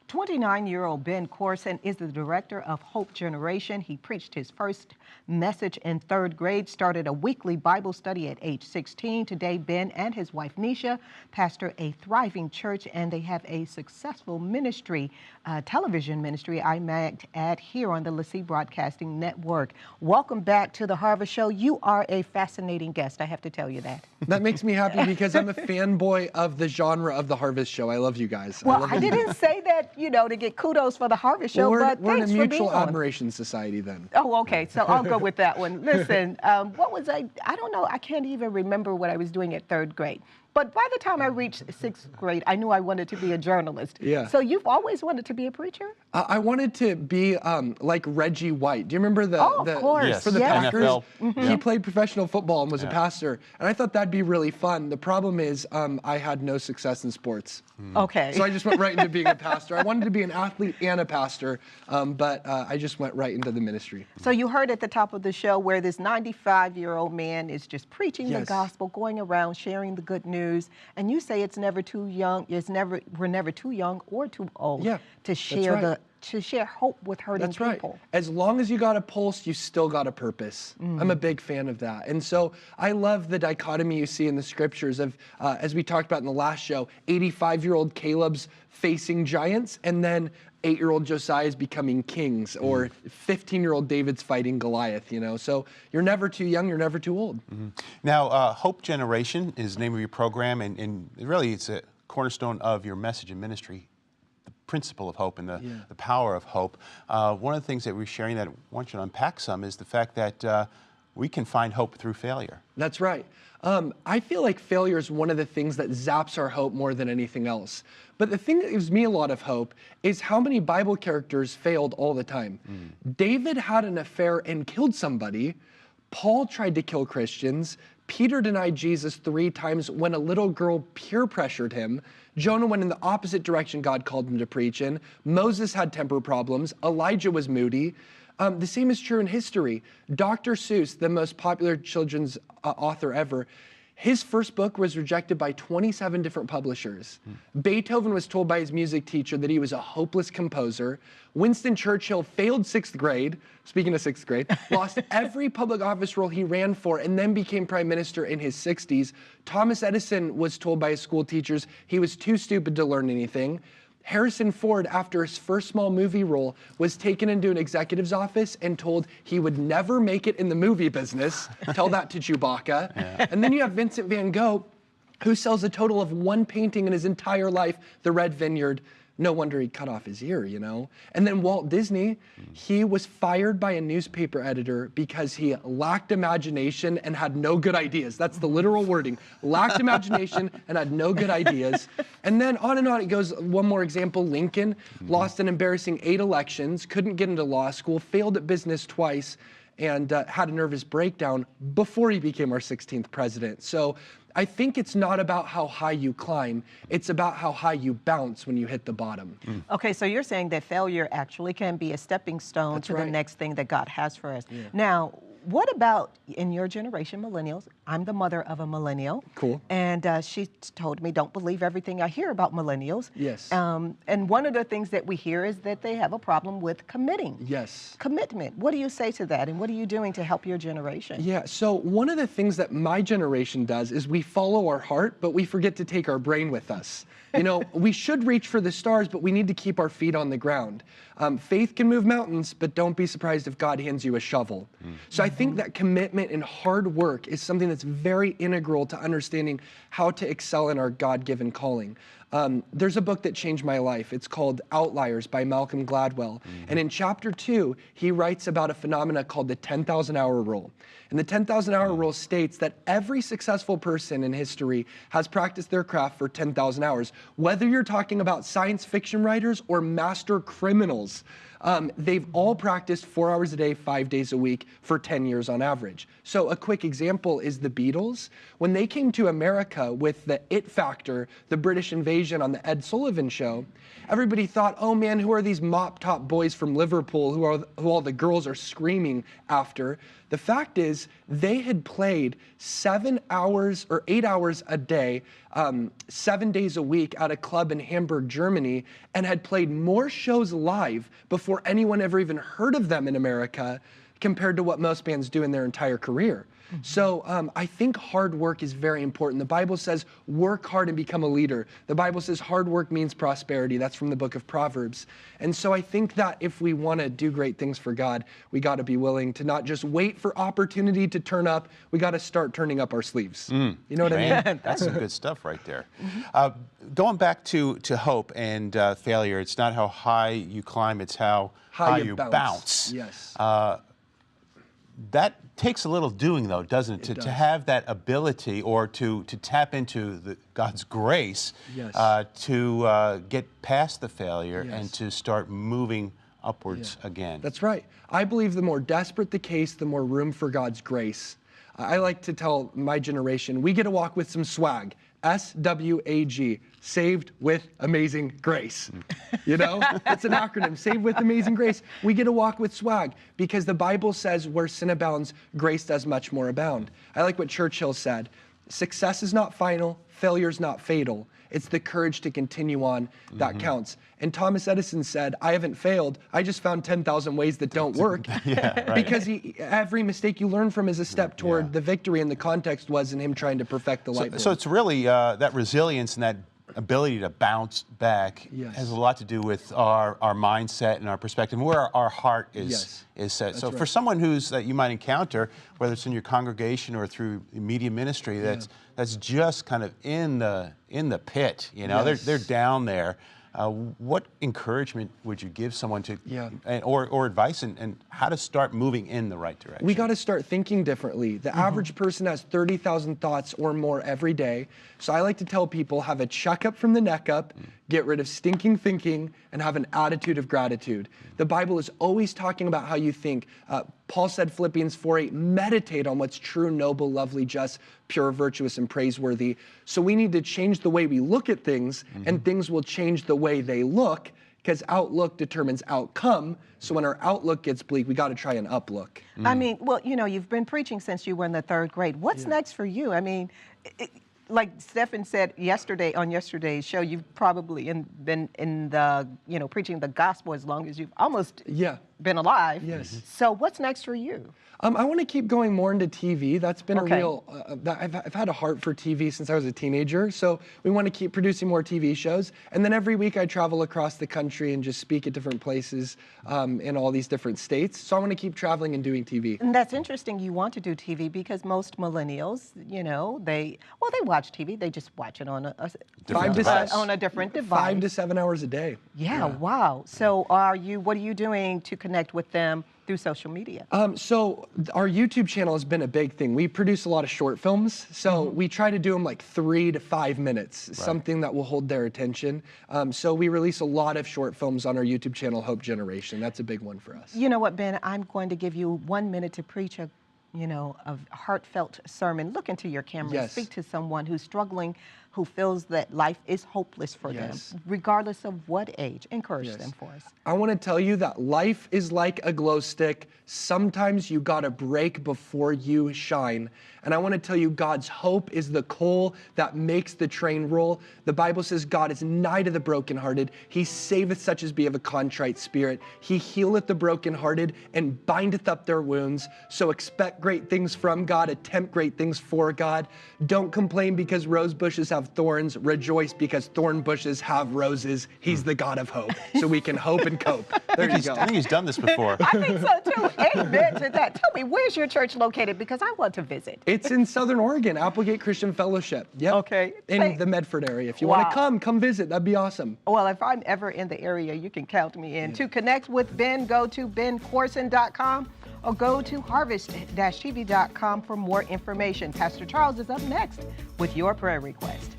29-year-old Ben Courson is the director of Hope Generation. He preached his first message in third grade, started a weekly Bible study at age 16. Today, Ben and his wife, Nisha, pastor a thriving church, and they have a successful ministry, television ministry, I might add, here on the LeSEA Broadcasting Network. Welcome back to the Harvest Show. You are a fascinating guest, I have to tell you that. That makes me happy because I'm a fanboy of the genre of the Harvest Show. I love you guys. Well, I didn't say that, you know, to get kudos for the Harvest Show, but we're in a thanks for being mutual on. admiration society then. Oh, okay. So I'll go with that one. Listen, what was I don't know. I can't even remember what I was doing at third grade. But by the time I reached sixth grade, I knew I wanted to be a journalist. Yeah. So you've always wanted to be a preacher? I wanted to be like Reggie White. Do you remember of course. Yes. for the Yes. Packers? NFL. He played professional football and was a pastor. And I thought that'd be really fun. The problem is I had no success in sports. Okay. So I just went right into being a pastor. I wanted to be an athlete and a pastor, but I just went right into the ministry. So you heard at the top of the show where this 95-year-old man is just preaching the Yes. gospel, going around sharing the good news, and you say it's never too young. We're never too young or too old to share right. to share hope with hurting That's right. people. As long as you got a pulse, you still got a purpose. I'm a big fan of that. And so I love the dichotomy you see in the scriptures of, as we talked about in the last show, 85-year-old Caleb's facing giants, and then 8-year-old Josiah's becoming kings, or 15-year-old David's fighting Goliath, you know. So you're never too young, you're never too old. Now, Hope Generation is the name of your program, and really it's a cornerstone of your message and ministry. Principle of hope and the power of hope. One of the things that we're sharing that I want you to unpack some is the fact that we can find hope through failure. That's right. I feel like failure is one of the things that zaps our hope more than anything else. But the thing that gives me a lot of hope is how many Bible characters failed all the time. David had an affair and killed somebody. Paul tried to kill Christians. Peter denied Jesus 3 times when a little girl peer pressured him. Jonah went in the opposite direction God called him to preach in. Moses had temper problems. Elijah was moody. The same is true in history. Dr. Seuss, the most popular children's author ever, his first book was rejected by 27 different publishers. Beethoven was told by his music teacher that he was a hopeless composer. Winston Churchill failed 6th grade, speaking of 6th grade, lost every public office role he ran for, and then became prime minister in his 60s. Thomas Edison was told by his school teachers he was too stupid to learn anything. Harrison Ford, after his first small movie role, was taken into an executive's office and told he would never make it in the movie business. Tell that to Chewbacca. And then you have Vincent van Gogh, who sells a total of 1 painting in his entire life, The Red Vineyard. No wonder he cut off his ear, you know? And then Walt Disney, he was fired by a newspaper editor because he lacked imagination and had no good ideas. That's the literal wording. Lacked imagination and had no good ideas. And then on it goes. One more example, Lincoln lost an embarrassing 8 elections, couldn't get into law school, failed at business twice, and had a nervous breakdown before he became our 16th president. So I think it's not about how high you climb, it's about how high you bounce when you hit the bottom. Okay, so you're saying that failure actually can be a stepping stone to the next thing that God has for us. Now, what about in your generation, millennials? I'm the mother of a millennial. Cool. And she told me, don't believe everything I hear about millennials. Yes. And one of the things that we hear is that they have a problem with committing. Yes. Commitment. What do you say to that? And what are you doing to help your generation? Yeah, so one of the things that my generation does is we follow our heart, but we forget to take our brain with us. You know, we should reach for the stars, but we need to keep our feet on the ground. Faith can move mountains, but don't be surprised if God hands you a shovel. So I think that commitment and hard work is something that's very integral to understanding how to excel in our God-given calling. There's a book that changed my life. It's called Outliers by Malcolm Gladwell. And in chapter 2, he writes about a phenomena called the 10,000-hour rule. And the 10,000-hour rule states that every successful person in history has practiced their craft for 10,000 hours. Whether you're talking about science fiction writers or master criminals, they've all practiced 4 hours a day, 5 days a week for 10 years on average. So a quick example is the Beatles. When they came to America with the It Factor, the British invasion, occasion on the Ed Sullivan Show, everybody thought, oh man, who are these mop-top boys from Liverpool who all the girls are screaming after? The fact is, they had played 7 hours or 8 hours a day, 7 days a week at a club in Hamburg, Germany, and had played more shows live before anyone ever even heard of them in America compared to what most bands do in their entire career. So I think hard work is very important. The Bible says work hard and become a leader. The Bible says hard work means prosperity. That's from the book of Proverbs. And so I think that if we want to do great things for God, we got to be willing to not just wait for opportunity to turn up. We got to start turning up our sleeves. You know what I mean? That's some good stuff right there. Going back to hope and failure, it's not how high you climb, it's how high you bounce. Yes. That takes a little doing, though, doesn't it? To have that ability or to tap into God's grace to get past the failure and to start moving upwards again. That's right. I believe the more desperate the case, the more room for God's grace. I like to tell my generation, we get to walk with some swag. SWAG, saved with amazing grace. You know, it's an acronym, saved with amazing grace. We get to walk with swag because the Bible says where sin abounds, grace does much more abound. I like what Churchill said, success is not final, failure is not fatal. It's the courage to continue on that counts. And Thomas Edison said, I haven't failed, I just found 10,000 ways that don't work. Because every mistake you learn from is a step toward the victory, and the context was in him trying to perfect the light bulb. So it's really that resilience and that ability to bounce back has a lot to do with our mindset and our perspective, and where our heart is set. So for someone that you might encounter, whether it's in your congregation or through media ministry, that's just kind of in the pit, you know, they're down there. What encouragement would you give someone to, or advice and how to start moving in the right direction? We got to start thinking differently. The average person has 30,000 thoughts or more every day. So I like to tell people, have a checkup from the neck up, get rid of stinking thinking, and have an attitude of gratitude. The Bible is always talking about how you think. Paul said, Philippians 4:8, meditate on what's true, noble, lovely, just, pure, virtuous, and praiseworthy. So we need to change the way we look at things, and things will change the way they look, because outlook determines outcome. So when our outlook gets bleak, we got to try an uplook. I mean, well, you know, you've been preaching since you were in the 3rd grade. What's next for you? I mean, like Stephen said yesterday on yesterday's show, you've probably been in the, you know, preaching the gospel as long as you've almost been alive. Yes. So what's next for you? I want to keep going more into TV. That's been a real, I've had a heart for TV since I was a teenager. So we want to keep producing more TV shows. And then every week I travel across the country and just speak at different places in all these different states. So I want to keep traveling and doing TV. And that's interesting you want to do TV because most millennials, you know, they watch TV. They just watch it on a different device. 5 to 7 hours a day. Yeah, wow. So what are you doing to connect with them through social media? So our YouTube channel has been a big thing. We produce a lot of short films, so we try to do them like 3 to 5 minutes, something that will hold their attention. So we release a lot of short films on our YouTube channel, Hope Generation. That's a big one for us. You know what, Ben? I'm going to give you 1 minute to preach a heartfelt sermon. Look into your camera. Speak to someone who's struggling, who feels that life is hopeless for them, regardless of what age. Encourage them for us. I want to tell you that life is like a glow stick. Sometimes you got to break before you shine. And I want to tell you, God's hope is the coal that makes the train roll. The Bible says God is nigh to the brokenhearted. He saveth such as be of a contrite spirit. He healeth the brokenhearted and bindeth up their wounds. So expect great things from God. Attempt great things for God. Don't complain because rose bushes have thorns. Rejoice because thorn bushes have roses. He's the God of hope. So we can hope and cope. There you go. I think he's done this before. I think so too. Amen to that. Tell me, where's your church located? Because I want to visit. It's in Southern Oregon, Applegate Christian Fellowship. Yep. Okay. In the Medford area. If you want to come visit. That'd be awesome. Well, if I'm ever in the area, you can count me in. To connect with Ben, go to bencourson.com or go to harvest-tv.com for more information. Pastor Charles is up next with your prayer request.